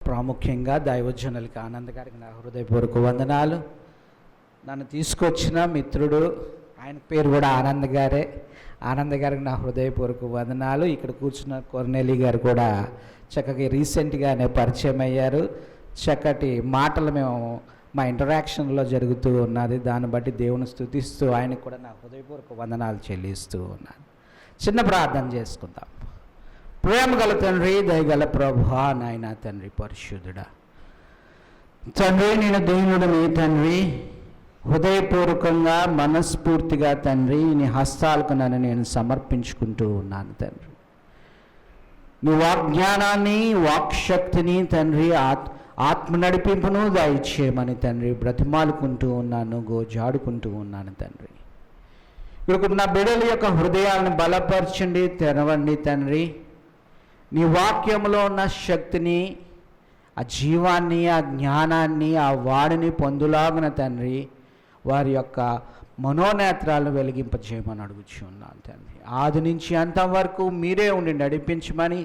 ప్రాముఖ్యంగా దైవజనులకి ఆనంద్ గారికి నా హృదయపూర్వక వందనాలు. నన్ను తీసుకొచ్చిన మిత్రుడు, ఆయన పేరు కూడా ఆనంద్ గారే. ఆనంద్ గారికి నా హృదయపూర్వక వందనాలు. ఇక్కడ కూర్చున్న కొర్నేలి గారు కూడా చక్కగా రీసెంట్గానే పరిచయం అయ్యారు. చక్కటి మాటలు మేము మా ఇంటరాక్షన్లో జరుగుతూ ఉన్నది. దాన్ని బట్టి దేవుని స్తుతిస్తూ ఆయనకు కూడా నా హృదయపూర్వక వందనాలు చెల్లిస్తూ ఉన్నాను. చిన్న ప్రార్థన చేసుకుందాం. ప్రేమ గల తండ్రి, దయగల ప్రభువా, నాయన తండ్రి పరిశుద్ధుడా, తండ్రి నేను దేవుడిని తండ్రి, హృదయపూర్వకంగా మనస్ఫూర్తిగా తండ్రి నీ హస్తాలకు నన్ను నేను సమర్పించుకుంటూ ఉన్నాను తండ్రి. నీ వాగ్జ్ఞానాన్ని, వాక్శక్తిని తండ్రి, ఆత్మ నడిపింపును దయచేయమని తండ్రి బ్రతిమాలుకుంటూ ఉన్నాను, గోజాడుకుంటూ ఉన్నాను తండ్రి. ఇప్పుడు నా బిడ్డల యొక్క హృదయాలను బలపరచండి, తెరవండి తండ్రి. నీ వాక్యంలో ఉన్న శక్తిని, ఆ జీవాన్ని, ఆ జ్ఞానాన్ని, ఆ వాడిని పొందులాగున తండ్రి వారి యొక్క మనోనేత్రాలను వెలిగింపజేయమని అడుగుచున్నాను తండ్రి. ఆది నుంచి అంతవరకు మీరే ఉండి నడిపించమని,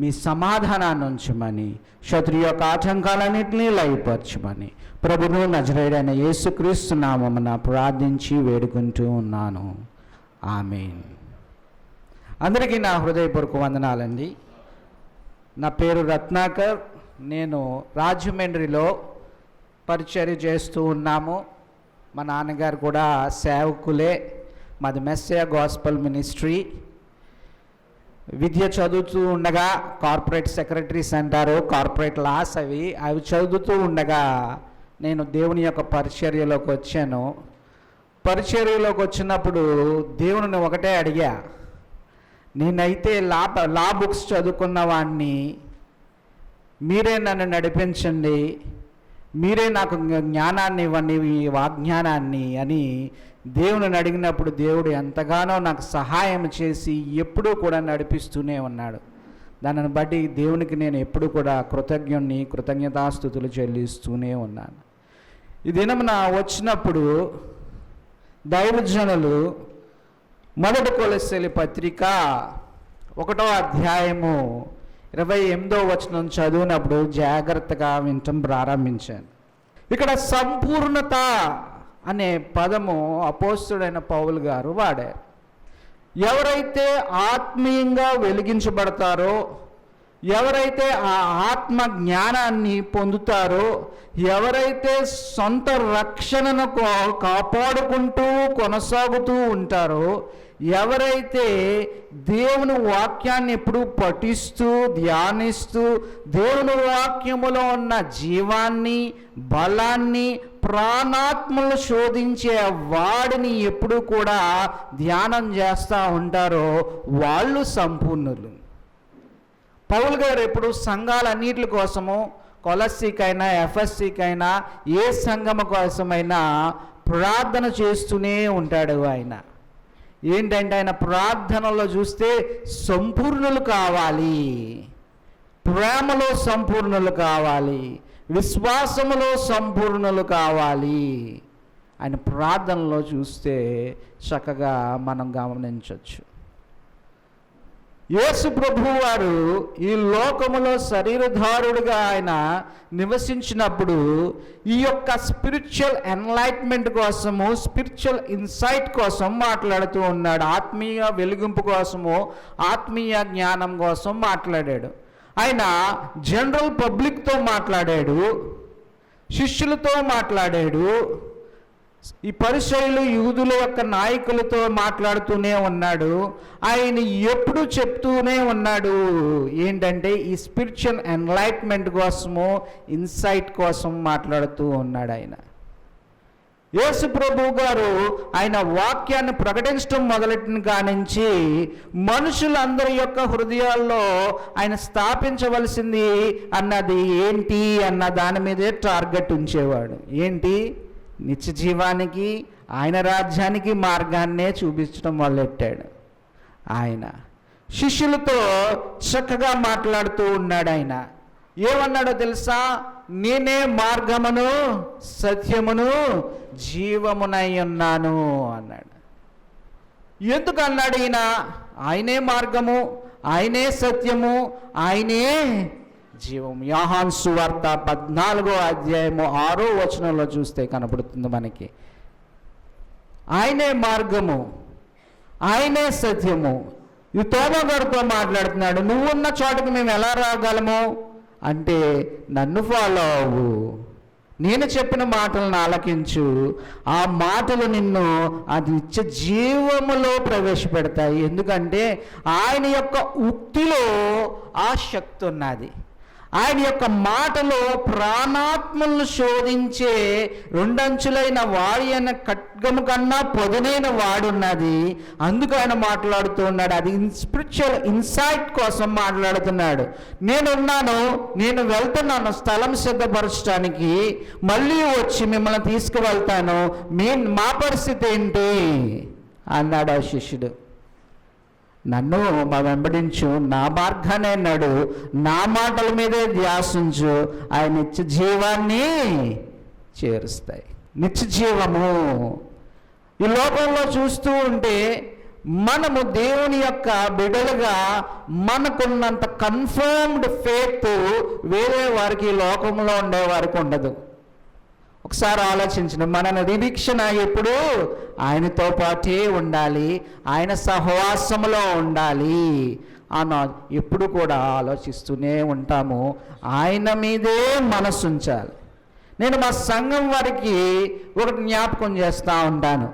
మీ సమాధానాన్ని ఉంచమని, శత్రు యొక్క ఆటంకాలన్నింటినీ లయపరచమని ప్రభువు నజరేయుడైన యేసుక్రీస్తు నామమున ప్రార్థించి వేడుకుంటూ ఉన్నాను. ఆమేన్. అందరికీ నా హృదయపూర్వక వందనాలండి. నా పేరు రత్నాకర్. నేను రాజమండ్రిలో పరిచర్య చేస్తూ ఉన్నాము. మా నాన్నగారు కూడా సేవకులే. మాది మెస్సియా గాస్పెల్ మినిస్ట్రీ. విద్య చదువుతూ ఉండగా కార్పొరేట్ సెక్రటరీస్ అంటారు, కార్పొరేట్ లాస్ అవి చదువుతూ ఉండగా నేను దేవుని యొక్క పరిచర్యలోకి వచ్చాను. పరిచర్యలోకి వచ్చినప్పుడు దేవుని ఒకటే అడిగా, నేనైతే లా బుక్స్ చదువుకున్న వాడిని, మీరే నన్ను నడిపించండి, మీరే నాకు జ్ఞానాన్ని ఇవ్వండి, ఈ వాగ్జ్ఞానాన్ని అని దేవుని అడిగినప్పుడు దేవుడు ఎంతగానో నాకు సహాయం చేసి ఎప్పుడూ కూడా నడిపిస్తూనే ఉన్నాడు. దానిని బట్టి దేవునికి నేను ఎప్పుడు కూడా కృతజ్ఞతాస్తుతులు చెల్లిస్తూనే ఉన్నాను. ఈ దినమున వచ్చినప్పుడు దైవజనులు మొదటి కొలస్సీల పత్రిక 1వ అధ్యాయము 28వ వచనం చదివినప్పుడు జాగ్రత్తగా వినటం ప్రారంభించాను. ఇక్కడ సంపూర్ణత అనే పదము అపోస్తలుడైన పౌలు గారు వాడారు. ఎవరైతే ఆత్మీయంగా వెలిగించబడతారో, ఎవరైతే ఆ ఆత్మ జ్ఞానాన్ని పొందుతారో, ఎవరైతే సొంత రక్షణను కాపాడుకుంటూ కొనసాగుతూ ఉంటారో, ఎవరైతే దేవుని వాక్యాన్ని ఎప్పుడూ పఠిస్తూ ధ్యానిస్తూ దేవుని వాక్యములో ఉన్న జీవాన్ని, బలాన్ని, ప్రాణాత్మలు శోధించే వాడిని ఎప్పుడూ కూడా ధ్యానం చేస్తూ ఉంటారో వాళ్ళు సంపూర్ణులు. పౌలు గారు ఎప్పుడు సంఘాలన్నిటి కోసము, కొలస్సీకైనా ఎఫ్ఎస్సీకైనా ఏ సంఘం కోసమైనా ప్రార్థన చేస్తూనే ఉంటాడు. ఆయన ఏంటంటే ఆయన ప్రార్థనలో చూస్తే సంపూర్ణులు కావాలి, ప్రేమలో సంపూర్ణులు కావాలి, విశ్వాసములో సంపూర్ణులు కావాలి. ఆయన ప్రార్థనలో చూస్తే చక్కగా మనం గమనించవచ్చు. యేసు ప్రభువు వారు ఈ లోకములో శరీరధారుడుగా ఆయన నివసించినప్పుడు ఈ యొక్క స్పిరిచువల్ ఎన్లైట్మెంట్ కోసము, స్పిరిచువల్ ఇన్సైట్ కోసం మాట్లాడుతూ ఉన్నాడు. ఆత్మీయ వెలిగింపు కోసము, ఆత్మీయ జ్ఞానం కోసం మాట్లాడాడు. ఆయన జనరల్ పబ్లిక్తో మాట్లాడాడు, శిష్యులతో మాట్లాడాడు, ఈ పరిసయ్యులు యూదుల యొక్క నాయకులతో మాట్లాడుతూనే ఉన్నాడు. ఆయన ఎప్పుడు చెప్తూనే ఉన్నాడు ఏంటంటే ఈ స్పిరిచువల్ ఎన్లైట్మెంట్ కోసము, ఇన్సైట్ కోసం మాట్లాడుతూ ఉన్నాడు. ఆయన యేసు ప్రభు గారు ఆయన వాక్యాన్ని ప్రకటించడం మొదలెట్టిన కానించి మనుషులందరి యొక్క హృదయాల్లో ఆయన స్థాపించవలసింది అన్నది ఏంటి అన్న దాని మీదే టార్గెట్ ఉంచేవాడు. ఏంటి? నిత్య జీవానికి, ఆయన రాజ్యానికి మార్గాన్నే చూపించడం మొదలెట్టాడు. ఆయన శిష్యులతో చక్కగా మాట్లాడుతూ ఉన్నాడు. ఆయన ఏమన్నాడో తెలుసా? నేనే మార్గమును, సత్యమును, జీవమునై ఉన్నాను అన్నాడు. ఎందుకు అన్నాడు ఈయన? ఆయనే మార్గము, ఆయనే సత్యము, ఆయనే జీవం. యోహాను సువార్త 14వ అధ్యాయము 6వ వచనంలో చూస్తే కనబడుతుంది మనకి. ఆయనే మార్గము, ఆయనే సత్యము. ఈ తోమా గారితో మాట్లాడుతున్నాడు, నువ్వున్న చోటకి మేము ఎలా రాగలము అంటే నన్ను ఫాలో అవ్వు, నేను చెప్పిన మాటలను ఆలకించు, ఆ మాటలు నిన్ను అది నిత్య జీవములో ప్రవేశపెడతాయి. ఎందుకంటే ఆయన యొక్క ఉక్తిలో ఆ శక్తి ఉన్నది. ఆయన యొక్క మాటలో ప్రాణాత్మలను శోధించే రెండంచులైన వాడి అయిన ఖడ్గము కన్నా పొదునైన వాడున్నది. అందుకు ఆయన మాట్లాడుతూ ఉన్నాడు. అది స్పిరిచువల్ ఇన్సైట్ కోసం మాట్లాడుతున్నాడు. నేనున్నాను, నేను వెళ్తున్నాను స్థలం సిద్ధపరచడానికి, మళ్ళీ వచ్చి మిమ్మల్ని తీసుకువెళ్తాను, మా పరిస్థితి ఏంటి అన్నాడు ఆ శిష్యుడు. నన్ను వెంబడించు, నా మార్గానే నడు, నా మాటల మీదే ధ్యాసించు, ఆయన నిత్య జీవాన్ని చేరుస్తాయి. నిత్య జీవము ఈ లోకంలో చూస్తూ ఉంటే మనము దేవుని యొక్క బిడ్డలుగా మనకున్నంత కన్ఫర్మ్డ్ ఫేత్ వేరే వారికి ఈ లోకంలో ఉండే వారికి ఉండదు. ఒకసారి ఆలోచించిన మన నిరీక్షణ ఎప్పుడు ఆయనతో పాటే ఉండాలి, ఆయన సహవాసంలో ఉండాలి అన్న ఎప్పుడు కూడా ఆలోచిస్తూనే ఉంటాము. ఆయన మీదే మనసు ఉంచాలి. నేను మా సంఘం వారికి ఒకటి జ్ఞాపకం చేస్తూ ఉంటాను.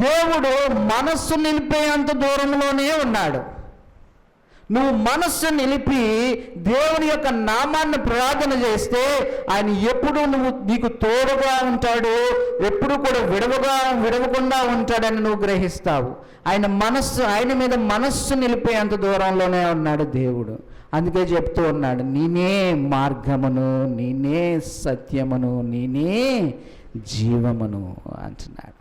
దేవుడు మనస్సు నిలిపేంత దూరంలోనే ఉన్నాడు. నువ్వు మనస్సు నిలిపి దేవుని యొక్క నామాన్ని ప్రార్థన చేస్తే ఆయన ఎప్పుడు నీకు తోడుగా ఉంటాడు, ఎప్పుడు కూడా విడవకుండా ఉంటాడని నువ్వు గ్రహిస్తావు. ఆయన మీద మనస్సు నిలిపేంత దూరంలోనే ఉన్నాడు దేవుడు. అందుకే చెప్తూ ఉన్నాడు, నేనే మార్గమును, నేనే సత్యమును, నేనే జీవమును అంటున్నాడు.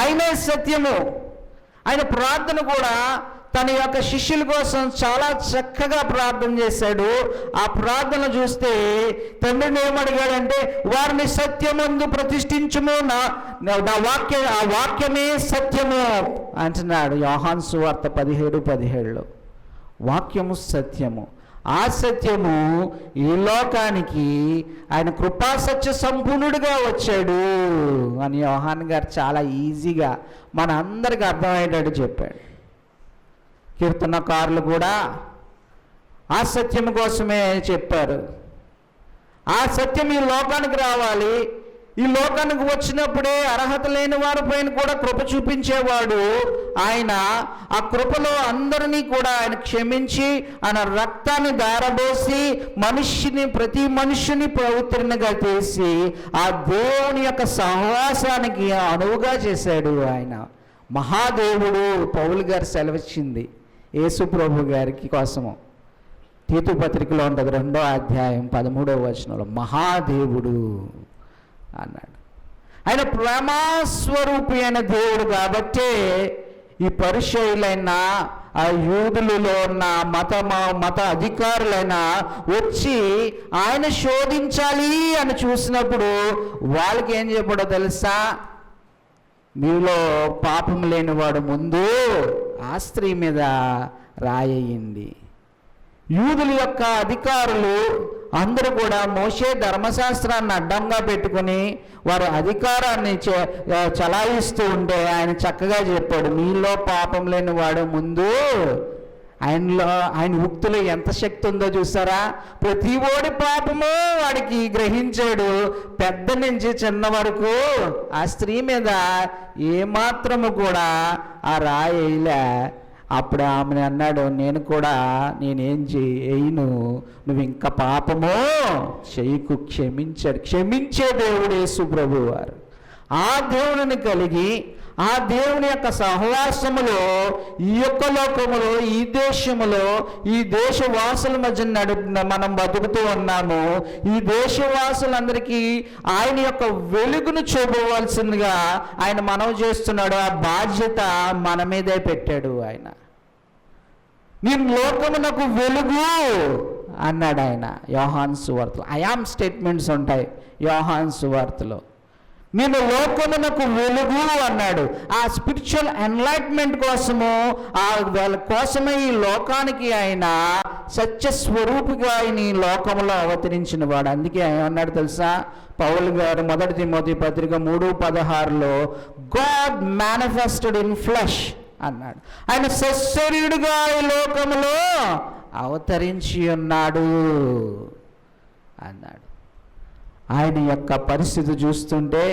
ఆయనే సత్యము. ఆయన ప్రార్థన కూడా తన యొక్క శిష్యుల కోసం చాలా చక్కగా ప్రార్థన చేశాడు. ఆ ప్రార్థన చూస్తే తండ్రిని ఏమడిగాడంటే, వారిని సత్యమందు ప్రతిష్ఠించుము, ఆ వాక్యమే సత్యము అంటున్నాడు. యోహాను సువార్త 17:17 వాక్యము సత్యము. ఆ సత్యము ఈ లోకానికి ఆయన కృపాసత్య సంపూర్ణుడిగా వచ్చాడు అని యోహాన్ గారు చాలా ఈజీగా మన అందరికీ అర్థమయ్యేటట్టు చెప్పాడు. కీర్తనకారులు కూడా ఆ సత్యం కోసమే చెప్పారు. ఆ సత్యం ఈ లోకానికి రావాలి. ఈ లోకానికి వచ్చినప్పుడే అర్హత లేని వారిపైన కూడా కృప చూపించేవాడు ఆయన. ఆ కృపలో అందరినీ కూడా ఆయన క్షమించి ఆయన రక్తాన్ని ధారబోసి ప్రతి మనిషిని పవిత్రంగా చేసి ఆ దేవుని యొక్క సహవాసానికి అనువుగా చేశాడు ఆయన. మహాదేవుడు పౌలు గారు సెలవిచ్చింది యేసు ప్రభు గారికి కోసము. తీతు పత్రికలో ఉంటుంది 2వ అధ్యాయం 13వ వచనంలో మహాదేవుడు అన్నాడు. ఆయన ప్రేమస్వరూపి అయిన దేవుడు కాబట్టే ఈ పరిచయులైన ఆ యూదులలో ఉన్న మత అధికారులైనా వచ్చి ఆయన శోధించాలి అని చూసినప్పుడు వాళ్ళకి ఏం చెప్పాడో తెలుసా? మీలో పాపం లేనివాడు ముందు ఆ స్త్రీ మీద రాయేయండి. యూదుల యొక్క అధికారులు అందరూ కూడా మోషే ధర్మశాస్త్రాన్ని అడ్డంగా పెట్టుకుని వారు అధికారాన్ని చలాయిస్తూ ఉంటే ఆయన చక్కగా చెప్పాడు, మీలో పాపం లేని వాడు ముందు. ఆయన ఉక్తులు ఎంత శక్తి ఉందో చూసారా? ప్రతి ఓడి పాపము వాడికి గ్రహించాడు, పెద్ద నుంచి చిన్న వరకు. ఆ స్త్రీ మీద ఏమాత్రము కూడా ఆ రాయిలే. అప్పుడు ఆమె అన్నాడు, నేనేం చేయను, నువ్వు ఇంకా పాపము చేయకు, క్షమించాడు. క్షమించే దేవుడు యేసు ప్రభు వారు. ఆ దేవుడిని కలిగి ఆ దేవుని యొక్క సహవాసములో ఈ యొక్క లోకములో ఈ దేశములో ఈ దేశవాసుల మధ్య మనం బతుకుతూ ఉన్నాము. ఈ దేశవాసులందరికీ ఆయన యొక్క వెలుగును చూపవలసిందిగా ఆయన మనవి చేస్తున్నాడు. ఆ బాధ్యత మన మీదే పెట్టాడు ఆయన. నేను లోకమునకు వెలుగు అన్నాడు ఆయన. యోహాను సువార్తలో ఐయామ్ స్టేట్మెంట్స్ ఉంటాయి. యోహాను సువార్తలో నేను లోకమునకు వెలుగు అన్నాడు. ఆ స్పిరిచువల్ ఎన్లైట్మెంట్ కోసము, కోసమే ఈ లోకానికి ఆయన సత్యస్వరూపిగా ఆయన ఈ లోకంలో అవతరించిన వాడు. అందుకే ఏమన్నాడు తెలుసా పౌలు గారు మొదటి తిమోతి పత్రిక 3:16లో గాడ్ మేనిఫెస్టెడ్ ఇన్ ఫ్లెష్ అన్నాడు. ఆయన సశరీరుడుగా ఈ లోకంలో అవతరించి ఉన్నాడు అన్నాడు. ఆయన యొక్క పరిస్థితి చూస్తుంటే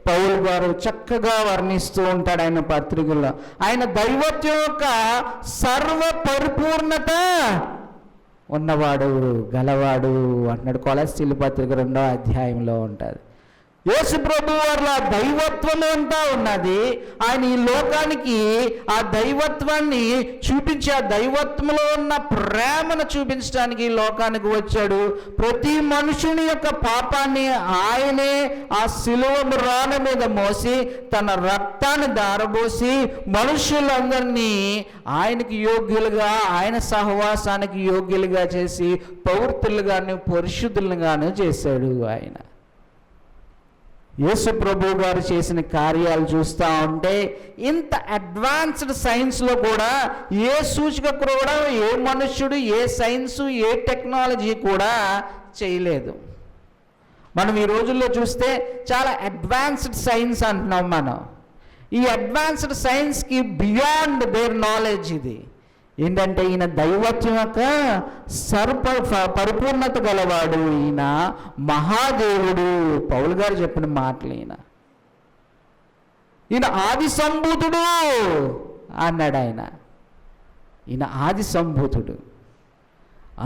పౌలు గారు చక్కగా వర్ణిస్తూ ఉంటాడు ఆయన పత్రికల్లో. ఆయన దైవత్వం యొక్క సర్వ పరిపూర్ణత ఉన్నవాడు, గలవాడు అన్నాడు. కొలస్సీల పత్రిక 2వ అధ్యాయంలో ఉంటుంది. యేసు ప్రభు వారి దైవత్వం అంతా ఉన్నది. ఆయన ఈ లోకానికి ఆ దైవత్వాన్ని చూపించి ఆ దైవత్వంలో ఉన్న ప్రేమను చూపించడానికి ఈ లోకానికి వచ్చాడు. ప్రతి మనుషుని యొక్క పాపాన్ని ఆయనే ఆ శిలువ మ్రాణ మీద మోసి తన రక్తాన్ని దారబోసి మనుషులందరినీ ఆయనకి యోగ్యులుగా, ఆయన సహవాసానికి యోగ్యులుగా చేసి పౌర్తులుగాను పరిశుద్ధులుగాను చేశాడు. ఆయన యేసు ప్రభు గారు చేసిన కార్యాలు చూస్తూ ఉంటే ఇంత అడ్వాన్స్డ్ సైన్స్లో కూడా ఏ సూచిక కూడా ఏ మనుష్యుడు, ఏ సైన్సు, ఏ టెక్నాలజీ కూడా చేయలేదు. మనం ఈ రోజుల్లో చూస్తే చాలా అడ్వాన్స్డ్ సైన్స్ అంటున్నాం మనం. ఈ అడ్వాన్స్డ్ సైన్స్కి బియాండ్ దేర్ నాలెడ్జ్ ఇది ఏంటంటే ఈయన దైవత్వం యొక్క పరిపూర్ణత గలవాడు, ఈయన మహాదేవుడు. పౌలు గారు చెప్పిన మాటలు ఈయన ఆది సంభూతుడు అన్నాడు. ఈయన ఆది సంభూతుడు.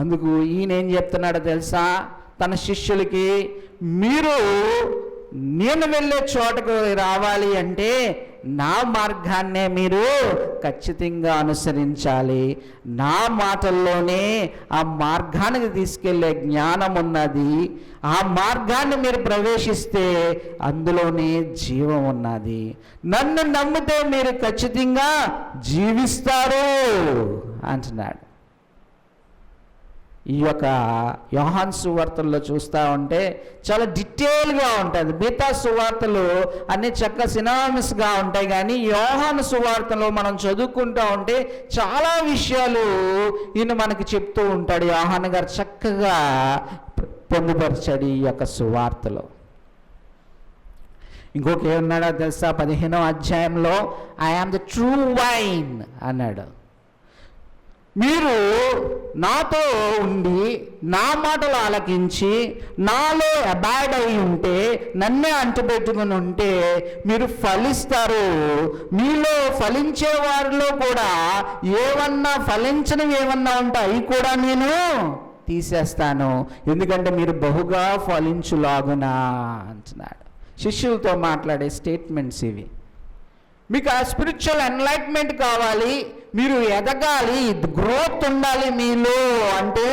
అందుకు ఈయన ఏం చెప్తున్నాడో తెలుసా తన శిష్యులకి, మీరు నేను వెళ్ళే చోటకు రావాలి అంటే నా మార్గాన్నే మీరు ఖచ్చితంగా అనుసరించాలి. నా మాటల్లోనే ఆ మార్గానికి తీసుకెళ్లే జ్ఞానం ఉన్నది. ఆ మార్గాన్ని మీరు ప్రవేశిస్తే అందులోనే జీవం ఉన్నది. నన్ను నమ్మితే మీరు ఖచ్చితంగా జీవిస్తారు అంటున్నాడు. ఈ యొక్క యోహాను సువార్తల్లో చూస్తూ ఉంటే చాలా డీటెయిల్గా ఉంటుంది. మిగతా సువార్తలు అన్ని చక్కగా సినానిమస్గా ఉంటాయి, కానీ యోహాను సువార్తలో మనం చదువుకుంటూ ఉంటే చాలా విషయాలు ఈయన మనకి చెప్తూ ఉంటాడు. యోహాను గారు చక్కగా పొందుపరిచాడు ఈ యొక్క సువార్తలో. ఇంకొక ఏమన్నాడో తెలుసా 15వ అధ్యాయంలో I am the true wine అన్నాడు. మీరు నాతో ఉండి నా మాటలు ఆలకించి నాలో అబాయిడ్ అయి ఉంటే, నన్నే అంటుపెట్టుకుని ఉంటే మీరు ఫలిస్తారు. మీలో ఫలించే వారిలో కూడా ఏమన్నా ఫలించనివి ఏమన్నా ఉంటాయి అవి కూడా నేను తీసేస్తాను, ఎందుకంటే మీరు బహుగా ఫలించులాగునా అంటున్నాడు. శిష్యులతో మాట్లాడే స్టేట్మెంట్స్ ఇవి. మీకు ఆ స్పిరిచువల్ ఎన్లైట్మెంట్ కావాలి, మీరు ఎదగాలి, గ్రోత్ ఉండాలి మీలో అంటే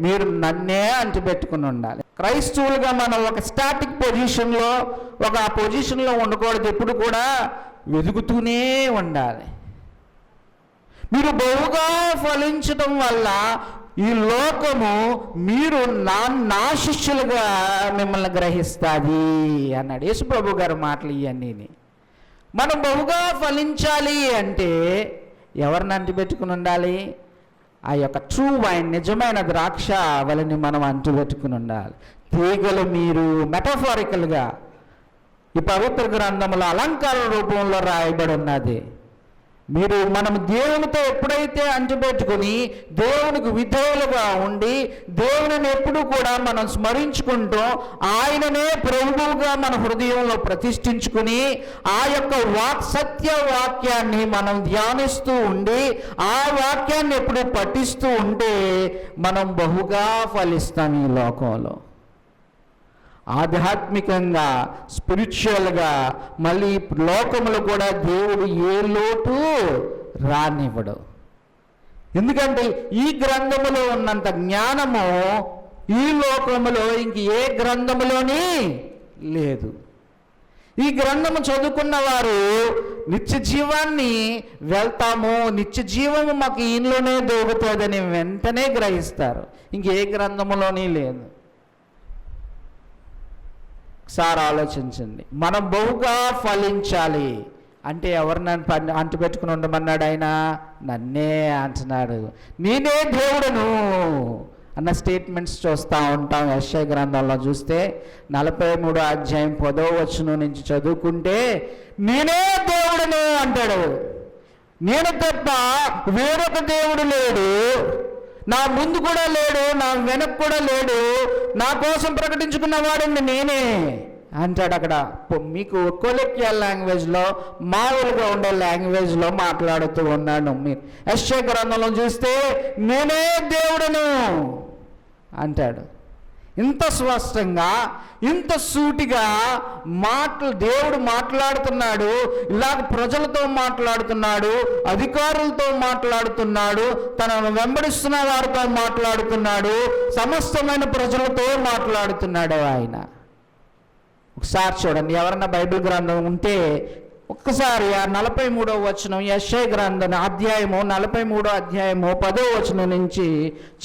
మీరు నన్నే అంటిపెట్టుకుని ఉండాలి. క్రైస్తవులుగా మనం ఒక స్టాటిక్ పొజిషన్లో, ఒక పొజిషన్లో ఉండకూడదు. ఎప్పుడు కూడా వెతుకుతూనే ఉండాలి. మీరు బహుగా ఫలించడం వల్ల ఈ లోకము మీరు నా శిష్యులుగా మిమ్మల్ని గ్రహిస్తుంది అన్నాడు. యేసుప్రభు గారు మాటలు ఇవన్నీ. మనం బహుగా ఫలించాలి అంటే ఎవరిని అంటిపెట్టుకుని ఉండాలి? ఆ యొక్క ట్రూ వైన్, నిజమైన ద్రాక్ష వలని మనం అంటిపెట్టుకుని ఉండాలి. తీగలు మీరు మెటఫారికల్గా ఈ పవిత్ర గ్రంథంలో అలంకార రూపంలో రాయబడి ఉన్నది. మనం దేవునితో ఎప్పుడైతే అంటిపెట్టుకుని దేవునికి విధేయులుగా ఉండి దేవుని ఎప్పుడు కూడా మనం స్మరించుకుంటూ ఆయననే ప్రభువుగా మన హృదయంలో ప్రతిష్ఠించుకుని ఆ యొక్క సత్య వాక్యాన్ని మనం ధ్యానిస్తూ ఉండి ఆ వాక్యాన్ని ఎప్పుడు పఠిస్తూ ఉంటే మనం బహుగా ఫలిస్తాం ఈ లోకంలో. ఆధ్యాత్మికంగా, స్పిరిచువల్గా, మళ్ళీ లోకములు కూడా దేవుడు ఏ లోటు రానివ్వడు. ఎందుకంటే ఈ గ్రంథములో ఉన్నంత జ్ఞానము ఈ లోకములో ఇంక ఏ గ్రంథములోని లేదు. ఈ గ్రంథము చదువుకున్న వారు నిత్య జీవాన్ని వెళ్తాము, నిత్య జీవము మాకు ఈయనలోనే దొరుకుతుందని వెంటనే గ్రహిస్తారు. ఇంకే గ్రంథములోని లేదు. ఒకసారి ఆలోచించండి. మనం బహుగా ఫలించాలి అంటే ఎవరిని అంటు పెట్టుకుని ఉండమన్నాడు ఆయన? నన్నే అంటున్నాడు. నేనే దేవుడును అన్న స్టేట్మెంట్స్ చూస్తూ ఉంటాం. యెషయా గ్రంథంలో చూస్తే 43వ అధ్యాయం 10వ వచనం నుంచి చదువుకుంటే నేనే దేవుడును అంటాడు. నేను తప్ప వేరొక దేవుడు లేడు, నా ముందు కూడా లేడు, నా వెనక్కి కూడా లేడు, నా కోసం ప్రకటించుకున్న వాడిని నేనే అంటాడు. అక్కడ మీకు కొలెక్టియల్ లాంగ్వేజ్లో, మామూలుగా ఉండే లాంగ్వేజ్లో మాట్లాడుతూ ఉన్నాను. మీరు యెషయా గ్రంథంలో చూస్తే నేనే దేవుడును అంటాడు. ఇంత స్పష్టంగా, ఇంత సూటిగా దేవుడు మాట్లాడుతున్నాడు. ఇలాగ ప్రజలతో మాట్లాడుతున్నాడు, అధికారులతో మాట్లాడుతున్నాడు, తనను వెంబడిస్తున్న వారితో మాట్లాడుతున్నాడు, సమస్తమైన ప్రజలతో మాట్లాడుతున్నాడు ఆయన. ఒకసారి చూడండి, ఎవరన్నా బైబిల్ గ్రంథం ఉంటే ఒక్కసారి ఆ 43వ వచనం యెషయా గ్రంథం అధ్యాయము 43వ అధ్యాయము 10వ వచనం నుంచి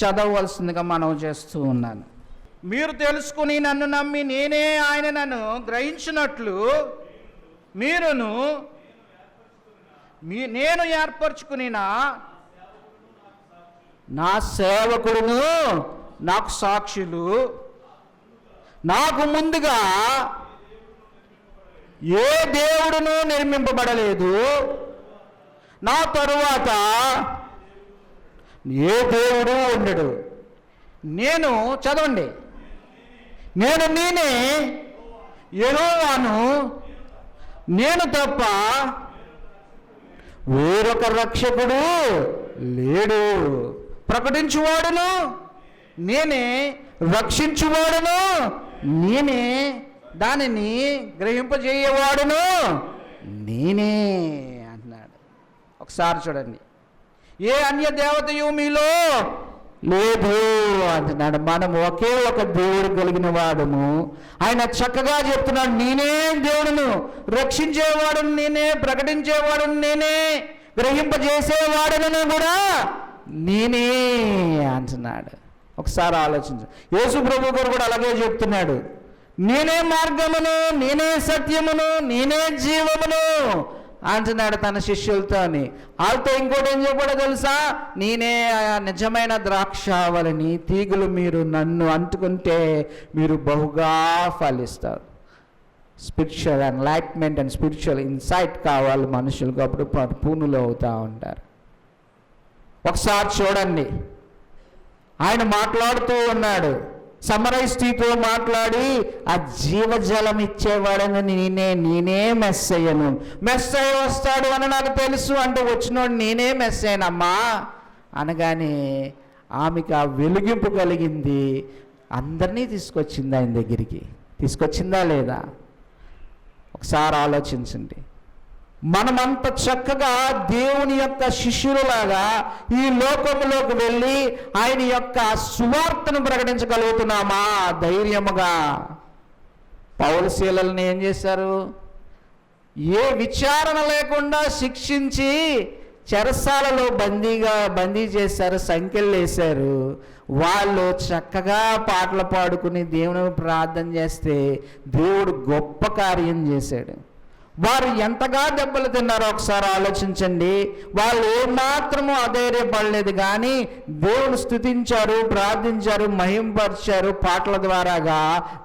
చదవవలసిందిగా మనం చేస్తూ ఉన్నాను. మీరు తెలుసుకుని నన్ను నమ్మి నేనే ఆయన నన్ను గ్రహించినట్లు మీరును నేను ఏర్పరచుకుని నా సేవకుడును నాకు సాక్షులు, నాకు ముందుగా ఏ దేవుడును నిర్మింపబడలేదు, నా తరువాత ఏ దేవుడు ఉండడు. నేను చదవండి, నేనే యెహోవాను, నేను తప్ప వేరొక రక్షకుడు లేడు. ప్రకటించువాడును నేనే, రక్షించువాడును నేనే, దానిని గ్రహింపజేయవాడును నేనే అంటున్నాడు. ఒకసారి చూడండి, ఏ అన్య దేవతయు మీలో లేదు అంటున్నాడు. మనం ఒకే ఒక దేవుడు కలిగిన వాడుము. ఆయన చక్కగా చెప్తున్నాడు, నేనే దేవుడును, రక్షించేవాడును నేనే, ప్రకటించేవాడును నేనే, గ్రహింపజేసేవాడును కూడా నేనే అంటున్నాడు. ఒకసారి ఆలోచించు. యేసు ప్రభు గారు కూడా అలాగే చెప్తున్నాడు, నేనే మార్గమును, నేనే సత్యమును, నేనే జీవమును అంటున్నాడు తన శిష్యులతోని. వాళ్ళతో ఇంకోటి ఏం చెప్పాడో తెలుసా? నేనే నిజమైన ద్రాక్షావళిని, తీగులు మీరు నన్ను అంటుకుంటే మీరు బహుగా ఫలిస్తారు. Spiritual enlightenment and spiritual insight కావాలి మనుషులకు, అప్పుడు పూనులు అవుతూ ఉంటారు. ఒకసారి చూడండి, ఆయన మాట్లాడుతూ ఉన్నాడు, సమరస్త్రీతో మాట్లాడి ఆ జీవజలం ఇచ్చేవాడని నేనే మెస్సయ్యను, మెస్సయ్య వస్తాడు అని నాకు తెలుసు అంటే వచ్చినోడు నేనే మెస్సయ్యనమ్మా అనగానే ఆమెకు ఆ వెలిగింపు కలిగింది. అందరినీ తీసుకొచ్చింది ఆయన దగ్గరికి. తీసుకొచ్చిందా లేదా? ఒకసారి ఆలోచించండి. మనమంత చక్కగా దేవుని యొక్క శిష్యులలాగా ఈ లోకములోకి వెళ్ళి ఆయన యొక్క సువార్తను ప్రకటించగలుగుతున్నామా ధైర్యముగా? పౌలు శీలల్ని ఏం చేశారు? ఏ విచారణ లేకుండా శిక్షించి చెరసాలలో బందీ చేశారు, సంఖ్యలు వేశారు. వాళ్ళు చక్కగా పాటలు పాడుకుని దేవుని ప్రార్థన చేస్తే దేవుడు గొప్ప కార్యం చేశాడు. వారు ఎంతగా దెబ్బలు తిన్నారో ఒకసారి ఆలోచించండి. వాళ్ళు ఏమాత్రము అధైర్యపడలేదు, కానీ దేవుడు స్తుతించారు, ప్రార్థించారు, మహింపరిచారు. పాటల ద్వారాగా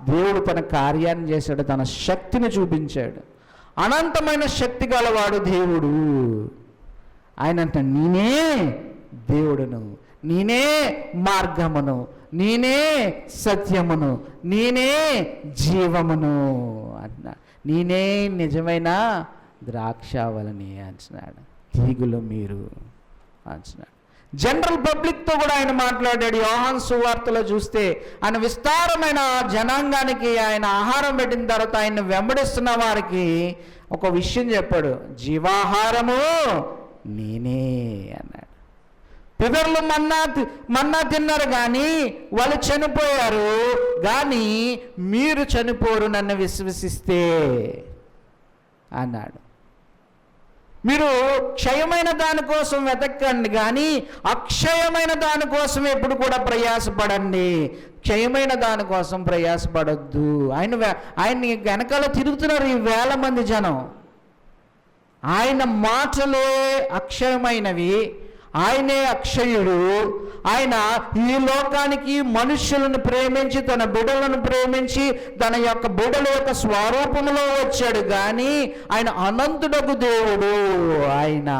దేవుడు తన కార్యాన్ని చేశాడు, తన శక్తిని చూపించాడు. అనంతమైన శక్తి గలవాడు దేవుడు. ఆయన అంట, నేనే దేవుడును, నేనే మార్గమును, నేనే సత్యమును, నేనే జీవమును అన్నా. నేనే నిజమైన ద్రాక్షావళిని అంటున్నాడు, తీగులు మీరు అంటున్నాడు. జనరల్ పబ్లిక్తో కూడా ఆయన మాట్లాడాడు. యోహాను సువార్తలో చూస్తే ఆయన విస్తారమైన జనాంగానికి ఆయన ఆహారం పెట్టిన తర్వాత ఆయన వెంబడిస్తున్న వారికి ఒక విషయం చెప్పాడు, జీవాహారము నేనే అన్నాడు. పితరులు మన్నా తిన్నారు కానీ వాళ్ళు చనిపోయారు, కానీ మీరు చనిపోరు నన్ను విశ్వసిస్తే అన్నాడు. మీరు క్షయమైన దానికోసం వెతకండి, కానీ అక్షయమైన దానికోసం ఎప్పుడు కూడా ప్రయాసపడండి. క్షయమైన దానికోసం ప్రయాసపడద్దు. ఆయన్ని వెనకాల తిరుగుతున్నారు ఈ వేల మంది జనం. ఆయన మాటలే అక్షయమైనవి, ఆయనే అక్షయుడు. ఆయన ఈ లోకానికి మనుషులను ప్రేమించి, తన బిడ్డలను ప్రేమించి, తన యొక్క బిడ్డల యొక్క స్వరూపంలో వచ్చాడు. కానీ ఆయన అనంతుడకు దేవుడు. ఆయన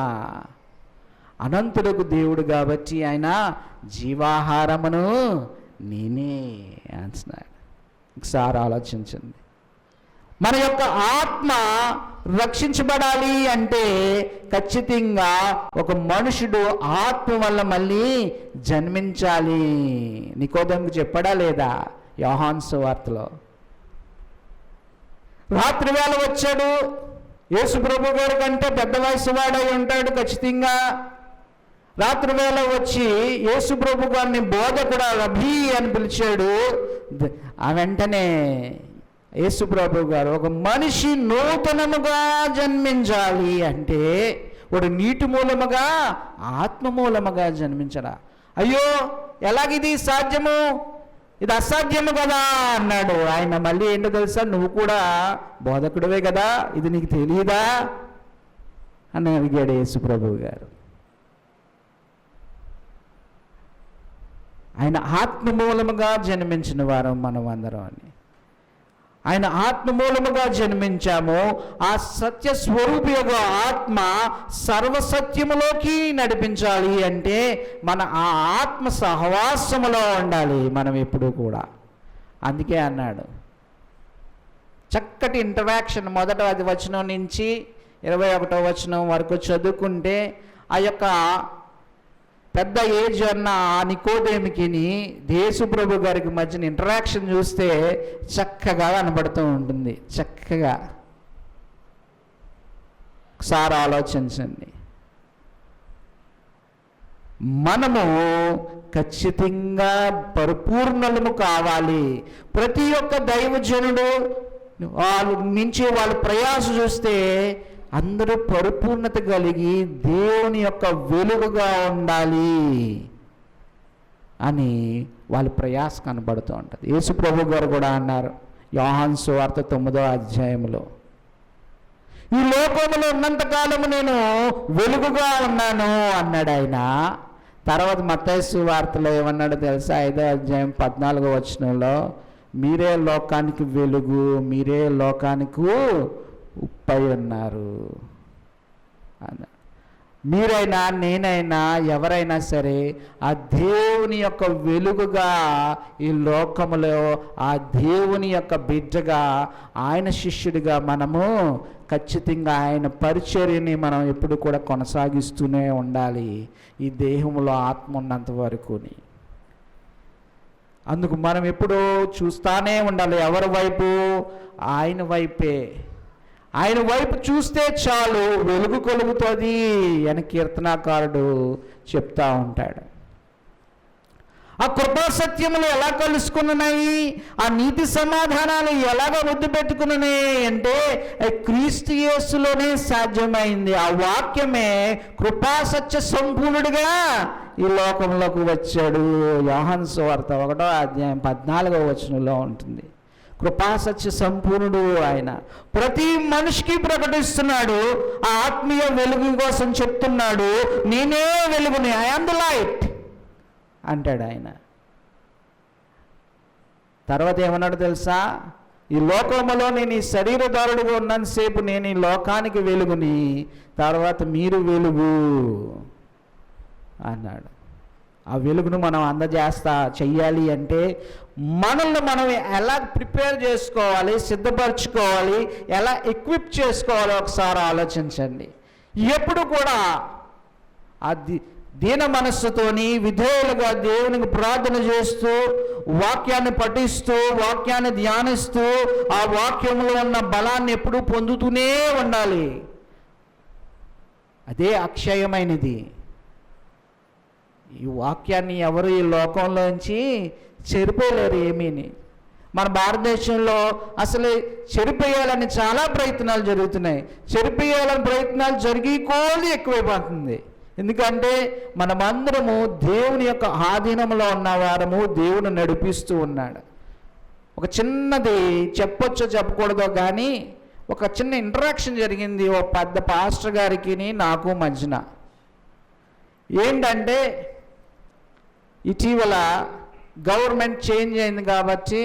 అనంతుడకు దేవుడు కాబట్టి ఆయన జీవాహారమును నేనే అంటున్నాడు. ఒకసారి ఆలోచించండి. మన యొక్క ఆత్మ రక్షించబడాలి అంటే ఖచ్చితంగా ఒక మనుషుడు ఆత్మ వల్ల మళ్ళీ జన్మించాలి. నికోదేముకు చెప్పాడా లేదా యోహాను సువార్తలో? రాత్రి వేళ వచ్చాడు. యేసు ప్రభు గారి కంటే పెద్ద వయసు వాడై ఉంటాడు ఖచ్చితంగా. రాత్రి వేళ వచ్చి యేసు ప్రభు గారిని బోధకుడా, రబీ అని పిలిచాడు. ఆ వెంటనే యేసు ప్రభు గారు, ఒక మనిషి నూతనముగా జన్మించాలి అంటే వాడు నీటి మూలముగా ఆత్మ మూలముగా జన్మించడా? అయ్యో ఎలాగిది సాధ్యము, ఇది అసాధ్యము కదా అన్నాడు. ఆయన మళ్ళీ ఏంటో తెలుసా, నువ్వు కూడా బోధకుడివే కదా, ఇది నీకు తెలియదా అని అడిగాడు యేసు ప్రభు గారు. ఆయన ఆత్మ మూలముగా జన్మించిన వారం మనం అందరం అని. ఆయన ఆత్మ మూలముగా జన్మించాము. ఆ సత్య స్వరూపి యొక్క ఆత్మ సర్వసత్యములోకి నడిపించాలి అంటే మన ఆ ఆత్మ సహవాసములో ఉండాలి మనం ఎప్పుడూ కూడా. అందుకే అన్నాడు, చక్కటి ఇంటరాక్షన్ 1వ వచనం నుంచి 21వ వచనం వరకు చదువుకుంటే ఆ యొక్క పెద్ద ఏజ్ అన్న ఆ నికోదేమికి యేసు ప్రభు గారికి మధ్యన ఇంటరాక్షన్ చూస్తే చక్కగా కనబడుతూ ఉంటుంది. చక్కగా ఒకసారి ఆలోచించండి. మనము ఖచ్చితంగా పరిపూర్ణులము కావాలి. ప్రతి ఒక్క దైవజనుడు వాళ్ళు నుంచి వాళ్ళ ప్రయాస చూస్తే అందరూ పరిపూర్ణత కలిగి దేవుని యొక్క వెలుగుగా ఉండాలి అని వాళ్ళ ప్రయాస కనబడుతూ ఉంటుంది. యేసు ప్రభు గారు కూడా అన్నారు యోహాను సువార్త 9వ అధ్యాయంలో, ఈ లోకంలో ఉన్నంతకాలము నేను వెలుగుగా ఉన్నాను అన్నాడు ఆయన. తర్వాత మత్తయి సువార్తలో ఏమన్నాడు తెలుసా? 5వ అధ్యాయం 14వ వచనంలో, మీరే లోకానికి వెలుగు, మీరే లోకానికి ఉప్పై ఉన్నారు అన్న. మీరైనా నేనైనా ఎవరైనా సరే ఆ దేవుని యొక్క వెలుగుగా ఈ లోకములో, ఆ దేవుని యొక్క బిడ్డగా, ఆయన శిష్యుడిగా మనము ఖచ్చితంగా ఆయన పరిచర్యని మనం ఎప్పుడు కూడా కొనసాగిస్తూనే ఉండాలి ఈ దేహంలో ఆత్మ ఉన్నంత వరకుని. అందుకు మనం ఎప్పుడూ చూస్తూనే ఉండాలి. ఎవరి వైపు? ఆయన వైపే. ఆయన వైపు చూస్తే చాలు వెలుగు కలుగుతుంది అని కీర్తనాకారుడు చెప్తా ఉంటాడు. ఆ కృపా సత్యములు ఎలా కలుసుకున్నాయి, ఆ నీతి సమాధానాలు ఎలాగ ముద్దు పెట్టుకున్నాయి అంటే క్రీస్తు యేసులోనే సాధ్యమైంది. ఆ వాక్యమే కృపా సత్య సంపూర్ణుడిగా ఈ లోకంలోకి వచ్చాడు. యోహాను సువార్త 1వ అధ్యాయం 14వ వచనంలో ఉంటుంది. కృపాసత్య సంపూర్ణుడు ఆయన. ప్రతి మనిషికి ప్రకటిస్తున్నాడు, ఆ ఆత్మీయ వెలుగు కోసం చెప్తున్నాడు, నేనే వెలుగుని, ఐ యామ్ ది లైట్ అంటాడు ఆయన. తర్వాత ఏమన్నాడు తెలుసా? ఈ లోకములో నేను ఈ శరీరధారుడుగా ఉన్నంతసేపు నేను ఈ లోకానికి వెలుగుని, తర్వాత మీరు వెలుగు అన్నాడు. ఆ వెలుగును మనం చెయ్యాలి అంటే మనల్ని మనం ఎలా ప్రిపేర్ చేసుకోవాలి, సిద్ధపరచుకోవాలి, ఎలా ఎక్విప్ చేసుకోవాలో ఒకసారి ఆలోచించండి. ఎప్పుడు కూడా అది దీన మనస్సుతోని విధేయులుగా దేవునికి ప్రార్థన చేస్తూ, వాక్యాన్ని పఠిస్తూ, వాక్యాన్ని ధ్యానిస్తూ, ఆ వాక్యంలో ఉన్న బలాన్ని ఎప్పుడూ పొందుతూనే ఉండాలి. అదే అక్షయమైనది. ఈ వాక్యాన్ని ఎవరు ఈ లోకంలోంచి చెరిపోలేరు ఏమీని. మన భారతదేశంలో అసలు చెరిపేయాలని చాలా ప్రయత్నాలు జరుగుతున్నాయి. చెరిపేయాలని ప్రయత్నాలు జరిగికోవాలి ఎక్కువైపోతుంది. ఎందుకంటే మనమందరము దేవుని యొక్క ఆధీనంలో ఉన్నవారము, దేవుని నడిపిస్తూ ఉన్నాడు. ఒక చిన్నది చెప్పొచ్చో చెప్పకూడదో కానీ ఒక చిన్న ఇంటరాక్షన్ జరిగింది ఓ పెద్ద పాస్టర్ గారికి నాకు మధ్యన. ఏంటంటే ఇటీవల గవర్నమెంట్ చేంజ్ అయింది కాబట్టి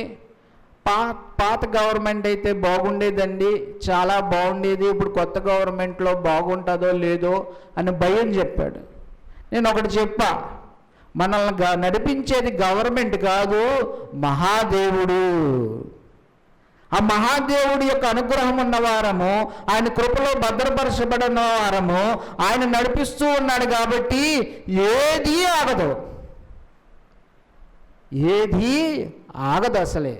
పాత గవర్నమెంట్ అయితే బాగుండేదండి, చాలా బాగుండేది, ఇప్పుడు కొత్త గవర్నమెంట్లో బాగుంటుందో లేదో అని భయం చెప్పాడు. నేను ఒకటి చెప్పా, మనల్ని నడిపించేది గవర్నమెంట్ కాదు, మహాదేవుడు. ఆ మహాదేవుడి యొక్క అనుగ్రహం ఉన్న వారము, ఆయన కృపలో భద్రపరచబడిన వారము, ఆయన నడిపిస్తూ ఉన్నాడు కాబట్టి ఏది ఆగదు, ఏది ఆగదు. అసలే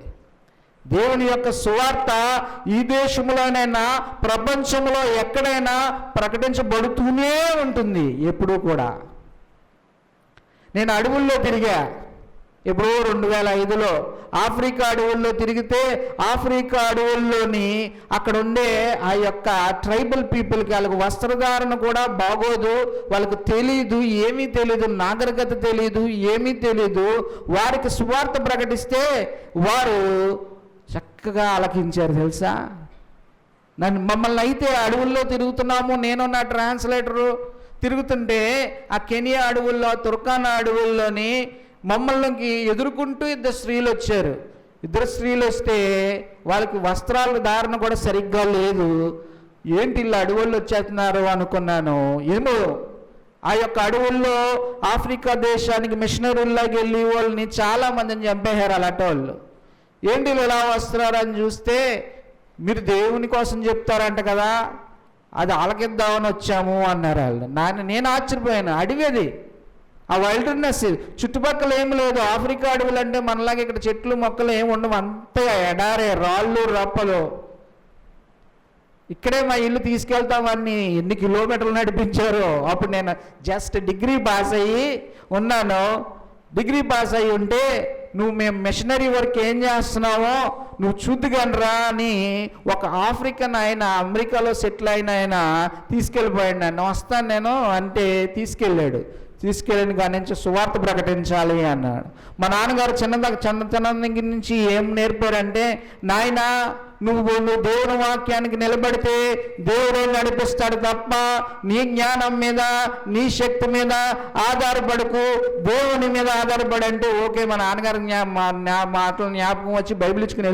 దేవుని యొక్క సువార్త ఈ దేశంలోనైనా ప్రపంచంలో ఎక్కడైనా ప్రకటించబడుతూనే ఉంటుంది ఎప్పుడూ కూడా. నేను అడవుల్లో తిరిగా, ఎప్పుడో 2005లో ఆఫ్రికా అడవుల్లో తిరిగితే, ఆఫ్రికా అడవుల్లోని అక్కడ ఉండే ఆ యొక్క ట్రైబల్ పీపుల్కి వాళ్ళకి వస్త్రధారణ కూడా బాగోదు, వాళ్ళకు తెలీదు, ఏమీ తెలీదు, నాగరికత తెలీదు, ఏమీ తెలీదు. వారికి సువార్త ప్రకటిస్తే వారు చక్కగా ఆలకించారు తెలుసా. మమ్మల్ని అయితే అడవుల్లో తిరుగుతున్నాము, నేను నా ట్రాన్స్లేటరు తిరుగుతుంటే ఆ కెనియా అడవుల్లో, తుర్కానా అడవుల్లోని మమ్మల్ని ఎదుర్కొంటూ ఇద్దరు స్త్రీలు వచ్చారు. ఇద్దరు స్త్రీలు వస్తే వాళ్ళకి వస్త్రాల ధారణ కూడా సరిగ్గా లేదు. ఏంటి ఇలా అడవుల్లో వచ్చేస్తున్నారు అనుకున్నాను. ఏమో ఆ యొక్క అడవుల్లో ఆఫ్రికా దేశానికి మిషనరీలాగా వెళ్ళి వాళ్ళని చాలామందిని చంపేశారు అలాంటి వాళ్ళు. ఏంటి ఇలా వస్తున్నారని చూస్తే, మీరు దేవుని కోసం చెప్తారంట కదా, అది ఆలకిద్దామని వచ్చాము అన్నారు వాళ్ళు. నేను ఆశ్చర్యపోయాను. అడవిది, ఆ వైల్డ్నెస్, చుట్టుపక్కల ఏం లేదు. ఆఫ్రికా అడవులు అంటే మనలాగా ఇక్కడ చెట్లు మొక్కలు ఏమి ఉండవు, అంతే ఎడారే, రాళ్ళు రప్పలు. ఇక్కడే మా ఇల్లు తీసుకెళ్తామని ఎన్ని కిలోమీటర్లు నడిపించారో. అప్పుడు నేను జస్ట్ డిగ్రీ పాస్ అయ్యి ఉన్నాను. డిగ్రీ పాస్ అయ్యి ఉంటే, నువ్వు మేము మిషనరీ వర్క్ ఏం చేస్తున్నావో నువ్వు చూద్దుగనరా అని ఒక ఆఫ్రికన్ ఆయన, అమెరికాలో సెటిల్ అయిన ఆయన తీసుకెళ్ళిపోయాడు. నన్ను వస్తాను నేను అంటే తీసుకెళ్ళాడు. తీసుకెళ్ళిన కాడి నుంచి సువార్త ప్రకటించాలి అన్నాడు. మా నాన్నగారు చిన్నతనం దగ్గర నుంచి ఏం నేర్పారంటే, నాయన నువ్వు దేవుని వాక్యానికి నిలబడితే దేవుడే నడిపిస్తాడు తప్ప నీ జ్ఞానం మీద, నీ శక్తి మీద ఆధారపడకు, దేవుని మీద ఆధారపడంటే ఓకే. మా నాన్నగారు మాటలు జ్ఞాపకం వచ్చి బైబిల్ ఇచ్చుకుని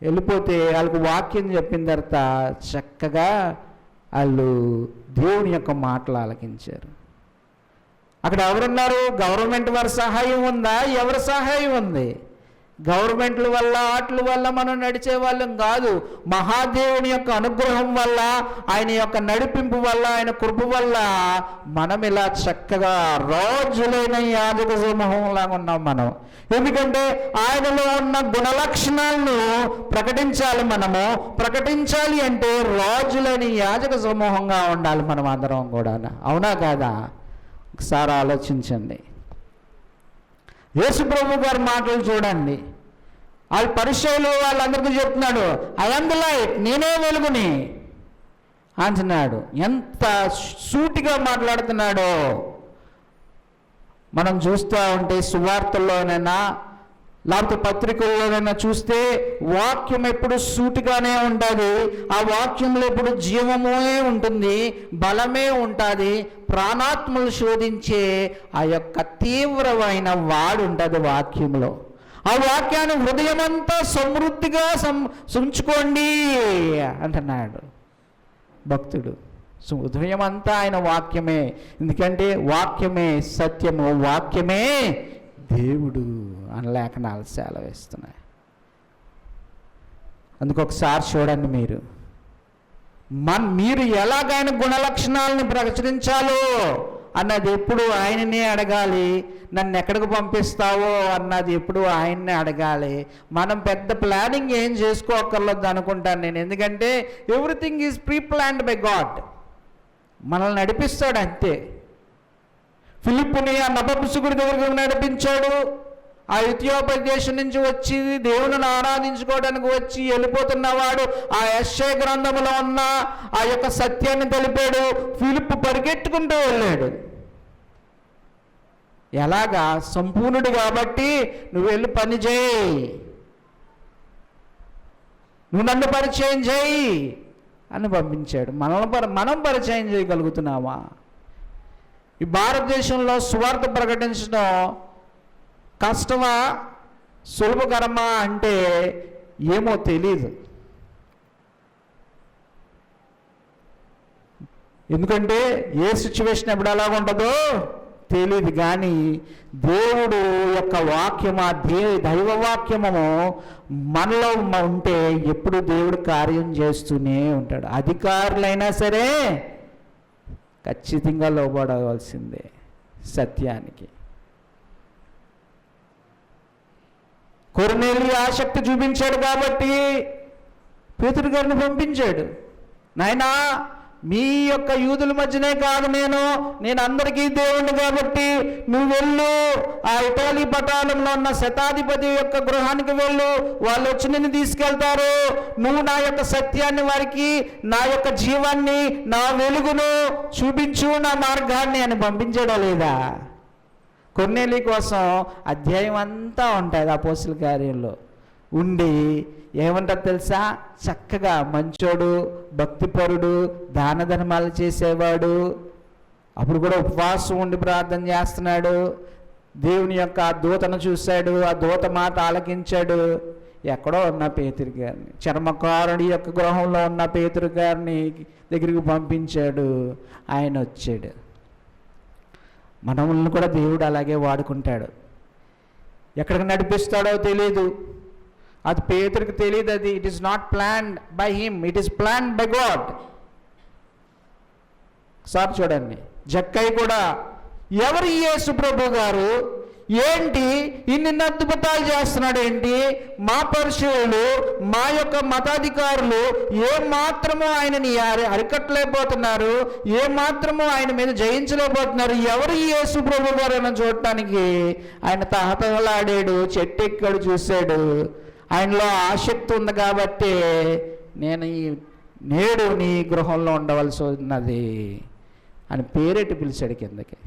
వెళ్ళిపోతే వాళ్ళకు వాక్యం చెప్పిన తర్వాత చక్కగా వాళ్ళు దేవుని యొక్క మాటలు ఆలకించారు. అక్కడ ఎవరున్నారు? గవర్నమెంట్ వారి సహాయం ఉందా? ఎవరి సహాయం ఉంది? గవర్నమెంట్ల వల్ల, వాటి వల్ల మనం నడిచే వాళ్ళం కాదు. మహాదేవుని యొక్క అనుగ్రహం వల్ల, ఆయన యొక్క నడిపింపు వల్ల, ఆయన కృప వల్ల మనం ఇలా చక్కగా రాజులైన యాజక సమూహంలాగా ఉన్నాం మనం. ఎందుకంటే ఆయనలో ఉన్న గుణలక్షణాలను ప్రకటించాలి. మనము ప్రకటించాలి అంటే రాజులైన యాజక సమూహంగా ఉండాలి మనం అందరం కూడా. అవునా కాదా? ఒకసారి ఆలోచించండి. యేసు ప్రభు గారి మాటలు చూడండి. వాళ్ళు పరిచయులు వాళ్ళందరికీ చెప్తున్నాడు, ఐ యామ్ ది లైట్, నేనే వెలుగుని అంటున్నాడు. ఎంత సూటిగా మాట్లాడుతున్నాడో మనం చూస్తూ ఉంటే, సువార్తల్లోనైనా లేకపోతే పత్రికల్లోనైనా చూస్తే వాక్యం ఎప్పుడు సూటిగానే ఉంటుంది. ఆ వాక్యంలో ఎప్పుడు జీవమే ఉంటుంది, బలమే ఉంటుంది, ప్రాణాత్మలు శోధించే ఆ యొక్క తీవ్రమైన వాడు ఉంటుంది వాక్యంలో. ఆ వాక్యాన్ని హృదయమంతా సమృద్ధిగా ఉంచుకోండి అంటున్నాడు భక్తుడు. హృదయమంతా ఆయన వాక్యమే. ఎందుకంటే వాక్యమే సత్యము, వాక్యమే దేవుడు అని లేఖనాలు సెలవిస్తున్నాయి. అందుకొకసారి చూడండి, మీరు ఎలాగైనా గుణలక్షణాలను ప్రచురించాలో అన్నది ఎప్పుడు ఆయననే అడగాలి. నన్ను ఎక్కడికి పంపిస్తావో అన్నది ఎప్పుడు ఆయన్నే అడగాలి. మనం పెద్ద ప్లానింగ్ ఏం చేసుకోకర్లేదు అనుకుంటాను నేను. ఎందుకంటే everything is pre planned by God. మనల్ని నడిపిస్తాడు అంతే. ఫిలిప్పుని ఆ నపుంసకుడి దగ్గరకు నడిపించాడు. ఆ ఇథియోపియా దేశం నుంచి వచ్చి దేవుని ఆరాధించుకోవడానికి వచ్చి వెళ్ళిపోతున్నవాడు ఆ యెషయా గ్రంథంలో ఉన్న ఆ యొక్క సత్యాన్ని తెలిపాడు. ఫిలిప్పు పరిగెట్టుకుంటూ వెళ్ళాడు. ఎలాగా? సంపూర్ణుడు కాబట్టి నువ్వు వెళ్ళి పని చేయి, నువ్వు నన్ను పరిచయం చేయి అని పంపించాడు. మనం పరిచయం చేయగలుగుతున్నామా? ఈ భారతదేశంలో సువార్త ప్రకటించడం కష్టమా సులభకరమా అంటే ఏమో తెలీదు. ఎందుకంటే ఏ సిచ్యువేషన్ ఎప్పుడు ఎలాగ ఉంటుందో తెలియదు. కానీ దేవుడు యొక్క వాక్యము, దైవవాక్యము మనలో ఉంటే ఎప్పుడు దేవుడు కార్యం చేస్తూనే ఉంటాడు. అధికారులైనా సరే ఖచ్చితంగా లోబడవలసిందే సత్యానికి. కొర్నేలియు ఆసక్తి చూపించాడు కాబట్టి పేతురు గారిని పంపించాడు. నాయనా, మీ యొక్క యూదుల మధ్యనే కాదు, నేను అందరికీ దేవుణ్ణి కాబట్టి నువ్వు వెళ్ళు, ఆ ఇటాలీ పటాలంలో ఉన్న శతాధిపతి యొక్క గృహానికి వెళ్ళు, వాళ్ళు వచ్చి నిన్ను తీసుకెళ్తారు. నువ్వు నా యొక్క సత్యాన్ని వారికి, నా యొక్క జీవాన్ని, నా వెలుగును చూపించు, నా మార్గాన్ని అని పంపించడా లేదా? కొర్నేలి కోసం అధ్యాయం అంతా ఉంటుంది అపోస్తల కార్యంలో ఉండి ఏమంటారు తెలుసా? చక్కగా మంచోడు, భక్తిపరుడు, దాన ధర్మాలు చేసేవాడు, అప్పుడు కూడా ఉపవాసం ఉండి ప్రార్థన చేస్తున్నాడు. దేవుని యొక్క ఆ దూతను చూశాడు, ఆ దూత మాట ఆలకించాడు. ఎక్కడో ఉన్న పేతురు గారిని, చర్మకారుడి యొక్క గృహంలో ఉన్న పేతురు గారిని దగ్గరికి పంపించాడు. ఆయన వచ్చాడు. మనల్ని కూడా దేవుడు అలాగే వాడుకుంటాడు. ఎక్కడికి నడిపిస్తాడో తెలియదు, అది పేతురికి తెలియదు. అది it is not planned by him, it is planned by God. Sir చూడండి, జక్కయ్య కూడా ఎవరు యేసు ప్రభు గారు, ఏంటి ఇన్ని అద్భుతాలు చేస్తున్నాడు, ఏంటి మా పరిశీలు, మా యొక్క మతాధికారులు ఏమాత్రము ఆయనని అరికట్టలేకపోతున్నారు, ఏమాత్రము ఆయన మీద జయించలేకపోతున్నారు, ఎవరు యేసు ప్రభు గారు అని చూడటానికి ఆయన తహతహలాడాడు, చెట్టు ఎక్కాడు, చూశాడు. ఆయనలో ఆసక్తి ఉంది కాబట్టి నేడు నీ గృహంలో ఉండవలసి ఉన్నది అని పేరెట్టి పిలిచాడు కిందకి.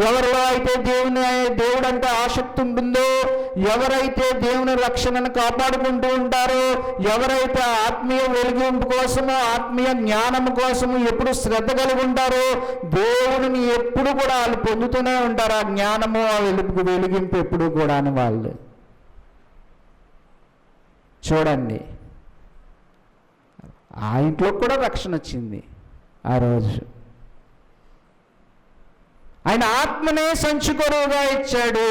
ఎవరిలో అయితే దేవుడు అంటే ఆసక్తి ఉంటుందో, ఎవరైతే దేవుని రక్షణను కాపాడుకుంటూ ఉంటారో, ఎవరైతే ఆత్మీయ వెలిగింపు కోసము, ఆత్మీయ జ్ఞానము కోసము ఎప్పుడు శ్రద్ధ కలిగి ఉంటారో, దేవుడిని ఎప్పుడు కూడా వాళ్ళు పొందుతూనే ఉంటారు. ఆ జ్ఞానము, ఆ వెలిగింపు ఎప్పుడు కూడా అని వాళ్ళు చూడండి. ఆ ఇంట్లో కూడా రక్షణ వచ్చింది ఆ రోజు. ఆయన ఆత్మనే సంచుకొరువుగా ఇచ్చాడు.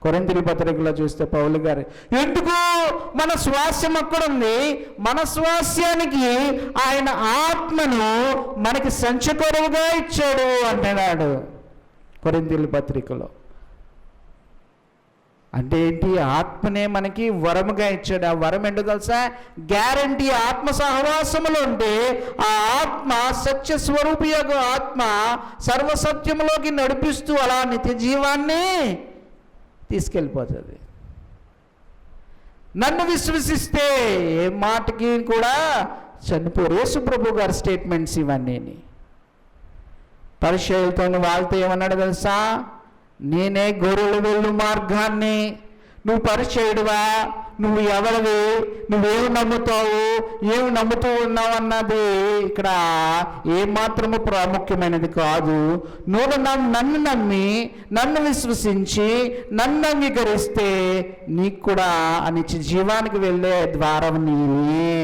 కొరింథీయుల పత్రికలో చూస్తే పౌలు గారు, ఎందుకు మన స్వాస్యం అక్కడుంది, మన స్వాస్యానికి ఆయన ఆత్మను మనకి సంచుకొరువుగా ఇచ్చాడు అంటున్నాడు కొరింథీయుల పత్రికలో. అంటే ఏంటి? ఆత్మనే మనకి వరముగా ఇచ్చాడు. ఆ వరం ఏంటో తెలుసా? గ్యారంటీ. ఆత్మ సహవాసములో ఉంటే ఆ ఆత్మ, సత్య స్వరూపి యొక్క ఆత్మ సర్వసత్యములోకి నడిపిస్తూ అలా నిత్య జీవాన్ని తీసుకెళ్ళిపోతుంది. నన్ను విశ్వసిస్తే ఏ మాటకి కూడా చనిపోరు. యేసు ప్రభు గారి స్టేట్మెంట్స్ ఇవన్నీ. పరిచయులతో వాళ్ళతో ఏమన్నాడు తెలుసా? నేనే గొర్రెలు వెళ్ళు మార్గాన్ని. నువ్వు పరిచయుడువా? నువ్వు ఎవరివి? నువ్వేమి నమ్ముతావు? ఏమి నమ్ముతూ ఉన్నావు అన్నది ఇక్కడ ఏమాత్రము ప్రాముఖ్యమైనది కాదు. నువ్వు నన్ను నమ్మి, నన్ను విశ్వసించి, నన్ను అంగీకరిస్తే నీకు కూడా నిత్య జీవానికి వెళ్ళే ద్వారం నీవే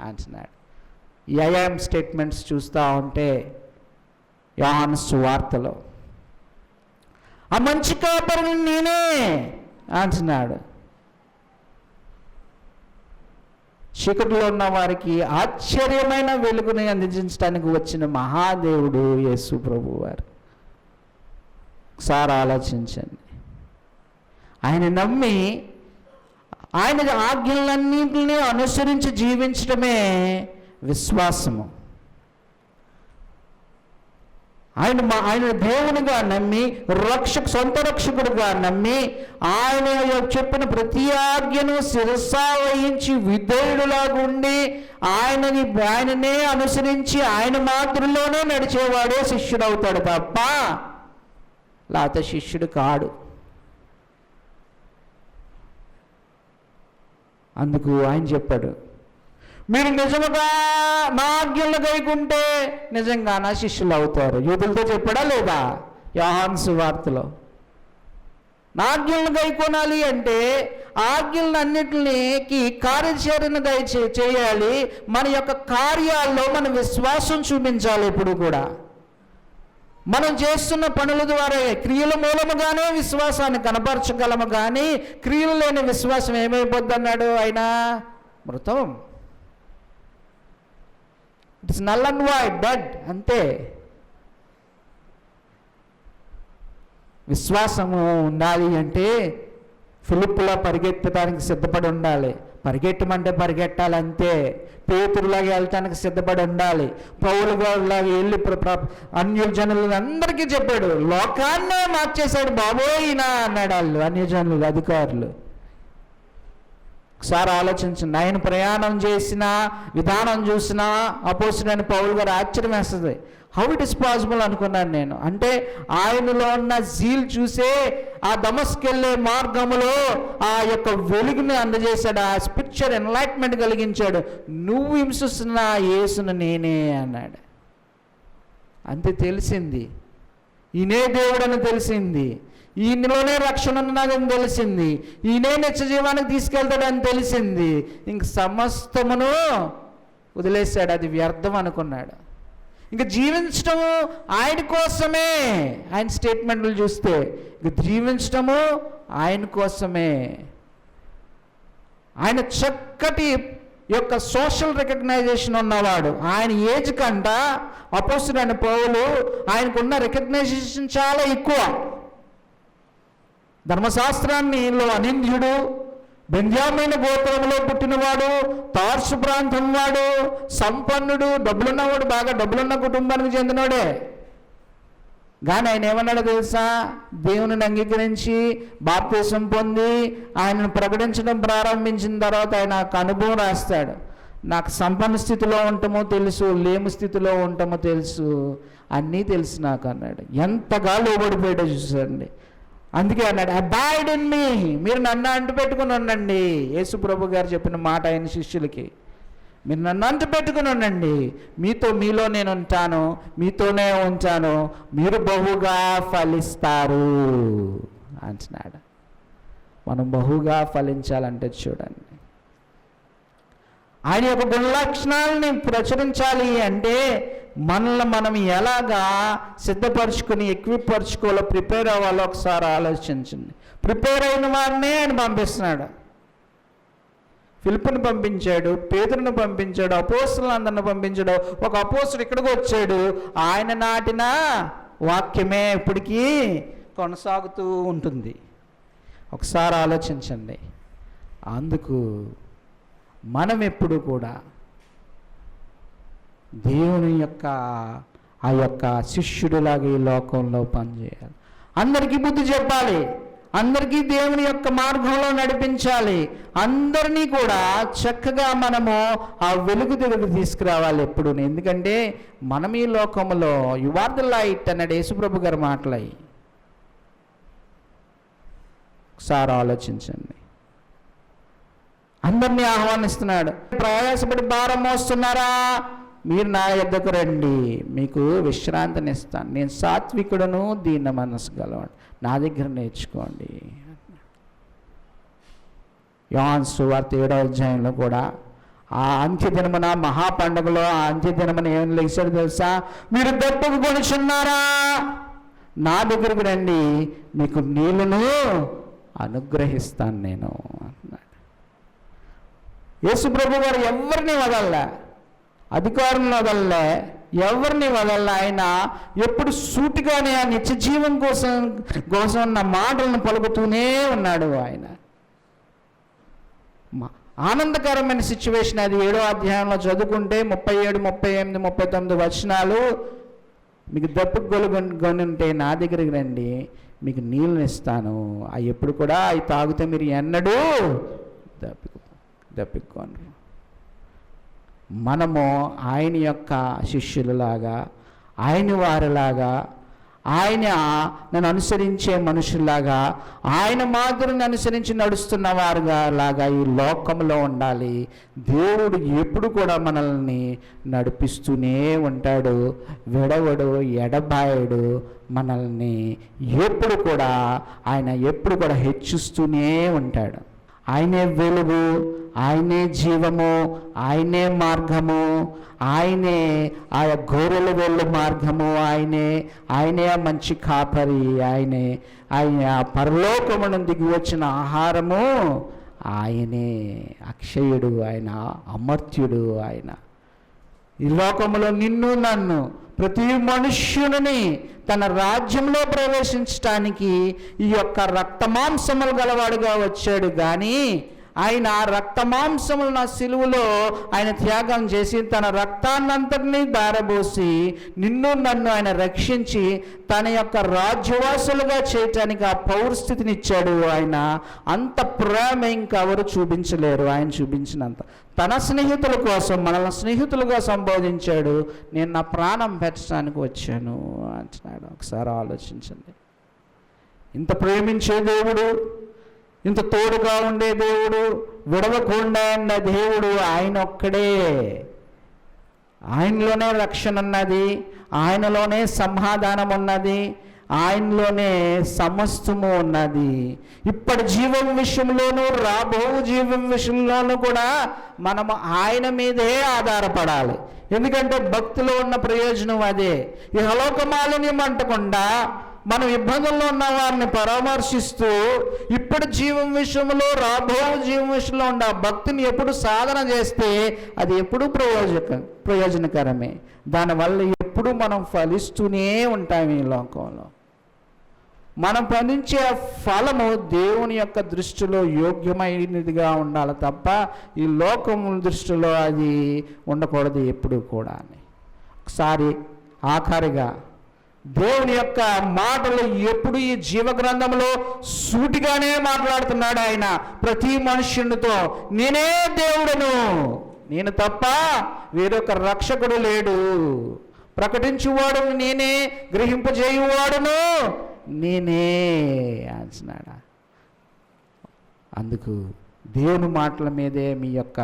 అంటున్నాడు. ఈ ఐఎమ్ స్టేట్మెంట్స్ చూస్తూ ఉంటే యోహాను సువార్తలో ఆ మంచి కాపరిని నేనే అంటున్నాడు. చీకటిలో ఉన్న వారికి ఆశ్చర్యమైన వెలుగుని అందించడానికి వచ్చిన మహాదేవుడు యేసు ప్రభు వారు. ఒకసారి ఆలోచించండి. ఆయన నమ్మి ఆయన ఆజ్ఞలన్నింటినీ అనుసరించి జీవించడమే విశ్వాసము. ఆయన దేవునిగా నమ్మి, సొంత రక్షకుడుగా నమ్మి, ఆయన చెప్పిన ప్రతి ఆజ్ఞను శిరసా వహించి విధేయుడులాగా ఉండి ఆయననే అనుసరించి ఆయన మాదిరిలోనే నడిచేవాడే శిష్యుడు అవుతాడు తప్ప లేకపోతే శిష్యుడు కాడు. అందుకు ఆయన చెప్పాడు, మీరు నిజముగా నా ఆజ్ఞలను గైకుంటే నిజంగా నా శిష్యులు అవుతారు. యూదులతో చెప్పాడా లేదా? యోహాను సువార్తలో నా ఆజ్ఞలను గైకొనాలి అంటే ఆజ్ఞలను అన్నిటికి కార్యాచరణ చేయాలి. మన యొక్క కార్యాల్లో మన విశ్వాసం చూపించాలి. ఎప్పుడు కూడా మనం చేస్తున్న పనుల ద్వారా క్రియల మూలముగానే విశ్వాసాన్ని కనపరచగలము. కానీ క్రియలు లేని విశ్వాసం ఏమైపోద్ది అన్నాడు ఆయన? మృతం. It's null and void, dead, అంతే. విశ్వాసము ఉండాలి అంటే ఫిలిప్పులా పరిగెత్తడానికి సిద్ధపడి ఉండాలి. పరిగెట్టమంటే పరిగెట్టాలి అంతే. పేతురులాగా వెళ్ళటానికి సిద్ధపడి ఉండాలి. పౌలుగాలాగా వెళ్ళి అన్యజనులు అందరికీ చెప్పాడు. లోకాన్నే మార్చేశాడు బాబోయినా అన్నాడు వాళ్ళు అన్యజనులు అధికారులు. ఒకసారి ఆలోచించండి. ఆయన ప్రయాణం చేసిన విధానం చూసినా అపోజిట్ పౌలు గారు ఆశ్చర్యం వేస్తుంది. హౌ ఇట్ ఇస్ పాసిబుల్ అనుకున్నాను నేను. అంటే ఆయనలో ఉన్న జీల్ చూసే ఆ దమస్కు వెళ్ళే మార్గములో ఆ యొక్క వెలుగుని అందజేశాడు. ఆ స్పిరిచువల్ ఎన్లైట్మెంట్ కలిగించాడు. నువ్వు హింసిస్తున్న యేసును నేనే అన్నాడు. అంతే తెలిసింది. ఈయనే దేవుడని తెలిసింది. ఈయనలోనే రక్షణ ఉన్నదని తెలిసింది. ఈయనే నిత్యజీవానికి తీసుకెళ్తాడని తెలిసింది. ఇంక సమస్తమును వదిలేశాడు. అది వ్యర్థం అనుకున్నాడు. ఇంక జీవించటము ఆయన కోసమే. ఆయన స్టేట్మెంట్లు చూస్తే ఇంక జీవించటము ఆయన కోసమే. ఆయన చక్కటి యొక్క సోషల్ రికగ్నైజేషన్ ఉన్నవాడు. ఆయన ఏజ్ కంట అపోస్తలుడైన పౌలు ఆయనకున్న రికగ్నైజేషన్ చాలా ఎక్కువ. ధర్మశాస్త్రాన్నిలో అనింద్యుడు, బెంజామీను గోత్రంలో పుట్టినవాడు, తార్సు ప్రాంతం వాడు, సంపన్నుడు, డబ్బులున్నవాడు, బాగా డబ్బులున్న కుటుంబానికి చెందినవాడే. కానీ ఆయన ఏమన్నాడో తెలుసా? దేవుని అంగీకరించి బాప్తిసం పొంది ఆయనను ప్రకటించడం ప్రారంభించిన తర్వాత ఆయన నాకు అనుభవం రాస్తాడు. నాకు సంపన్న స్థితిలో ఉంటామో తెలుసు, లేము స్థితిలో ఉంటామో తెలుసు, అన్నీ తెలుసు నాకు అన్నాడు. ఎంతగా లోబడిపోయాడో చూసారండి. అందుకే అన్నాడు, అబైడ్ ఇన్ మీ, మీరు నన్ను అంటు పెట్టుకుని ఉండండి. యేసు ప్రభు గారు చెప్పిన మాట ఆయన శిష్యులకి, మీరు నన్ను అంటు పెట్టుకుని ఉండండి, మీలో నేను ఉంటాను, మీతోనే ఉంటాను, మీరు బహుగా ఫలిస్తారు అంటున్నాడు. మనం బహుగా ఫలించాలంటే చూడండి, ఆయన యొక్క గుణ లక్షణాలని ప్రచురించాలి అంటే మనల్ని మనం ఎలాగా సిద్ధపరచుకుని ఎక్విపరచుకోవాలో, ప్రిపేర్ అవ్వాలో ఒకసారి ఆలోచించండి. ప్రిపేర్ అయిన వారినే ఆయన పంపిస్తున్నాడు. ఫిలిప్పుని పంపించాడు, పేతురుని పంపించాడు, అపోస్తలులందరిని పంపించాడు. ఒక అపోస్తలుడు ఇక్కడికి వచ్చాడు. ఆయన నాటిన వాక్యమే ఇప్పటికీ కొనసాగుతూ ఉంటుంది. ఒకసారి ఆలోచించండి. అందుకు మనం ఎప్పుడు కూడా దేవుని యొక్క ఆ యొక్క శిష్యుడిలాగా ఈ లోకంలో పనిచేయాలి. అందరికీ బుద్ధి చెప్పాలి, అందరికీ దేవుని యొక్క మార్గంలో నడిపించాలి. అందరినీ కూడా చక్కగా మనము ఆ వెలుగు దగ్గరకు తీసుకురావాలి ఎప్పుడు. ఎందుకంటే మనం ఈ లోకంలో యు ఆర్ ద లైట్ అన్నాడు యేసుప్రభు గారు మాటలయ్యి. ఒకసారి ఆలోచించండి. అందరినీ ఆహ్వానిస్తున్నాడు. ప్రయాసపడి భారం మోస్తున్నారా, మీరు నా యొద్దకు రండి, మీకు విశ్రాంతినిస్తాను. నేను సాత్వికుడును, దీన మనసు గలవాడు, నా దగ్గర నేర్చుకోండి. యోహాను సువార్త 7వ అధ్యాయంలో కూడా ఆ అంత్యదినమున మహాపండుగలో ఆ అంత్యదినమున ఏం లేచాడు తెలుసా? మీరు దప్పుకు కొనుచున్నారా, నా దగ్గరకు రండి, మీకు నీళ్ళను అనుగ్రహిస్తాను నేను అంటున్నాడు. యేసు ప్రభు గారు ఎవరిని వదలలే, అధికారులను వదలలే, ఎవరిని వదలలే. ఆయన ఎప్పుడు సూటిగానే ఆ నిత్య జీవం కోసం ఉన్న మాటలను పలుకుతూనే ఉన్నాడు. ఆయన ఆనందకరమైన సిచ్యువేషన్ అది. 7వ అధ్యాయంలో చదువుకుంటే 37, 38, 39 వచనాలు, మీకు దప్పుకు గొని ఉంటే నా దగ్గరికి రండి, మీకు నీళ్ళని ఇస్తాను, అవి ఎప్పుడు కూడా అవి తాగితే మీరు ఎన్నడూ దప్పికొనరు. మనము ఆయన యొక్క శిష్యులలాగా, ఆయన వారిలాగా ఆయన నన్ను అనుసరించే మనుషుల్లాగా, ఆయన మాదిరిని అనుసరించి నడుస్తున్న వారుగా లాగా ఈ లోకంలో ఉండాలి. దేవుడు ఎప్పుడు కూడా మనల్ని నడిపిస్తూనే ఉంటాడు, విడవడు, ఎడబాయడు. మనల్ని ఎప్పుడు కూడా హెచ్చిస్తూనే ఉంటాడు. ఆయనే వెలుగు, ఆయనే జీవము, ఆయనే మార్గము, ఆయనే ఆ గొర్రెల వెళ్ళు మార్గము, ఆయనే మంచి కాపరి, ఆయన పరలోకము నుండి దిగి వచ్చిన ఆహారము ఆయనే. అక్షయుడు ఆయన, అమర్త్యుడు ఆయన. ఈ లోకంలో నిన్ను నన్ను ప్రతి మనుష్యుని తన రాజ్యంలో ప్రవేశించటానికి ఈ యొక్క రక్తమాంసములు గలవాడుగా వచ్చాడు. కానీ ఆయన రక్తమాంసములు నా సిలువలో ఆయన త్యాగం చేసి తన రక్తాన్నంతటినీ దారబోసి నిన్ను నన్ను ఆయన రక్షించి తన యొక్క రాజ్యవాసులుగా చేయటానికి ఆ పౌరస్థితినిచ్చాడు. ఆయన అంత ప్రేమ ఇంకెవరు చూపించలేరు. ఆయన చూపించినంత తన స్నేహితుల కోసం మనల్ని స్నేహితులుగా సంబోధించాడు. నేను నా ప్రాణం పెట్టడానికి వచ్చాను అంటున్నాడు. ఒకసారి ఆలోచించండి. ఇంత ప్రేమించే దేవుడు, ఇంత తోడుగా ఉండే దేవుడు, విడవకుండా ఉన్న దేవుడు ఆయన ఒక్కడే. ఆయనలోనే రక్షణ ఉన్నది, ఆయనలోనే సమాధానం ఉన్నది, ఆయనలోనే సమస్తము ఉన్నది. ఇప్పటి జీవం విషయంలోనూ రాబో జీవం విషయంలోనూ కూడా మనము ఆయన మీదే ఆధారపడాలి. ఎందుకంటే భక్తిలో ఉన్న ప్రయోజనం అదే. ఈ హలోకమాలిన్యం అంటకుండా మనం ఇబ్బందుల్లో ఉన్న వారిని పరామర్శిస్తూ ఇప్పుడు జీవం విషయంలో రాబో జీవం విషయంలో ఉన్న భక్తిని ఎప్పుడు సాధన చేస్తే అది ఎప్పుడు ప్రయోజనకరమే. దానివల్ల ఎప్పుడు మనం ఫలిస్తూనే ఉంటాం. ఈ లోకంలో మనం ఫలించే ఫలము దేవుని యొక్క దృష్టిలో యోగ్యమైనదిగా ఉండాలి తప్ప ఈ లోకము దృష్టిలో అది ఉండకూడదు ఎప్పుడు కూడా. ఒకసారి ఆఖరిగా దేవుని యొక్క మాటలు ఎప్పుడు ఈ జీవగ్రంథంలో సూటిగానే మాట్లాడుతున్నాడు ఆయన ప్రతి మనుష్యునితో. నేనే దేవుడను, నేను తప్ప వేరొక రక్షకుడు లేడు, ప్రకటించువాడును నేనే, గ్రహింపజేయువాడును నేనే అంటున్నాడు. అందుకు దేవుని మాటల మీదే మీ యొక్క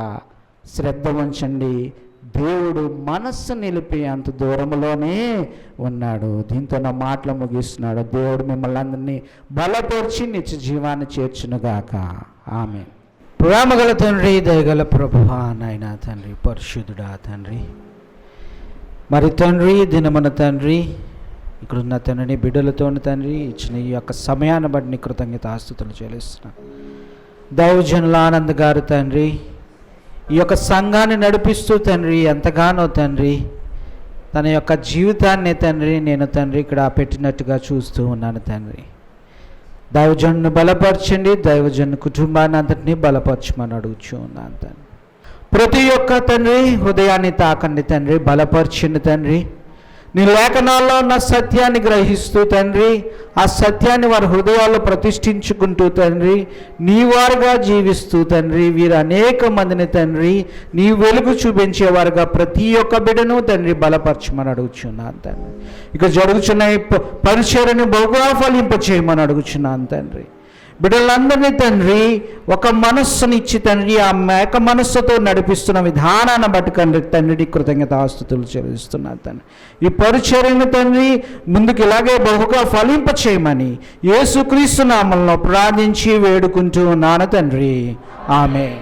శ్రద్ధ ఉంచండి. దేవుడు మనస్సు నిలిపి అంత దూరంలోనే ఉన్నాడు. దీంతో నా మాటలు ముగిస్తున్నాడు. దేవుడు మిమ్మల్ని అందరినీ బలపరిచి నిత్య జీవాన్ని చేర్చునుగాక. ఆమేన్. ప్రేమగల తండ్రి, దయగల ప్రభువా, నాయనా తండ్రి, పరిశుద్ధుడా తండ్రి, మరి తండ్రి దినమున తండ్రి ఇక్కడున్న తండ్రిని బిడ్డలతో తండ్రి ఇచ్చిన ఈ యొక్క సమయాన్ని బట్టి నీ కృతజ్ఞతాస్తుతులు చెల్లిస్తున్నాను. దైవజనుల ఆనంద్ గారు తండ్రి ఈ యొక్క సంఘాన్ని నడిపిస్తూ తండ్రి ఎంతగానో తండ్రి తన యొక్క జీవితాన్ని తండ్రి నేను తండ్రి ఇక్కడ పెట్టినట్టుగా చూస్తూ ఉన్నాను తండ్రి. దైవజనుని బలపరచండి, దైవజను కుటుంబాన్ని అంతటినీ బలపరచమని అడుగుచూ ఉన్నాను తండ్రి. ప్రతి ఒక్క తండ్రి హృదయాన్ని తాకండి తండ్రి, బలపరచండి తండ్రి. నీ లేఖనాల్లో ఉన్న సత్యాన్ని గ్రహిస్తూ తండ్రి ఆ సత్యాన్ని వారి హృదయాల్లో ప్రతిష్ఠించుకుంటూ తండ్రి నీ వారుగా జీవిస్తూ తండ్రి వీరు అనేక మందిని తండ్రి నీ వెలుగు చూపించేవారుగా ప్రతి ఒక్క బిడ్డను తండ్రి బలపరచమని అడుగుచున్నాను తండ్రి. ఇక జరుగుతున్న పరిచర్యను బహుగా ఫలింపచేయమని అడుగుచున్నాను తండ్రి. బిడ్డలందరినీ తండ్రి ఒక మనస్సునిచ్చి తండ్రి ఆ మేక మనస్సుతో నడిపిస్తున్న విధానాన్ని బట్టి తండ్రి కృతజ్ఞతాస్తుతులు చెల్లిస్తున్నాను తండ్రి. ఈ పరిచర్యను తండ్రి ముందుకు ఇలాగే బహుగా ఫలింప చేయమని యేసుక్రీస్తు నామములో ప్రార్థించి వేడుకుంటూ ఉన్నాను తండ్రి. ఆమేన్.